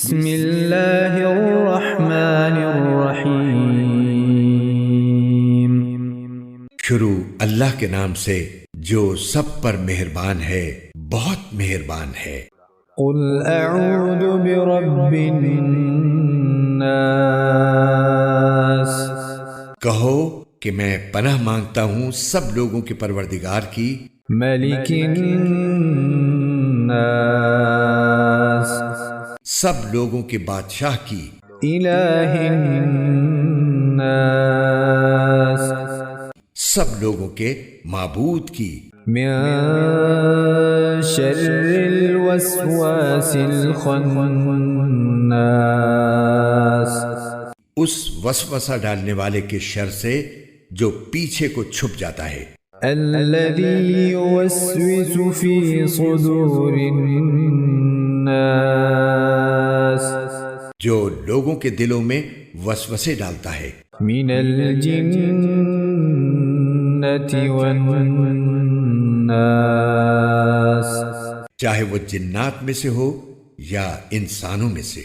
بسم اللہ الرحمن الرحیم۔ شروع اللہ کے نام سے جو سب پر مہربان ہے، بہت مہربان ہے۔ قل اعوذ برب الناس، کہو کہ میں پناہ مانگتا ہوں سب لوگوں کے پروردگار کی، ملک الناس، سب لوگوں کے بادشاہ کی، الہ الناس، سب لوگوں کے معبود کی، من شر الوسواس الخناس، اس وسوسہ ڈالنے والے کے شر سے جو پیچھے کو چھپ جاتا ہے، الذی یوسوس فی صدور الناس، جو لوگوں کے دلوں میں وسوسے ڈالتا ہے، من الجنۃ والناس، چاہے وہ جنات میں سے ہو یا انسانوں میں سے۔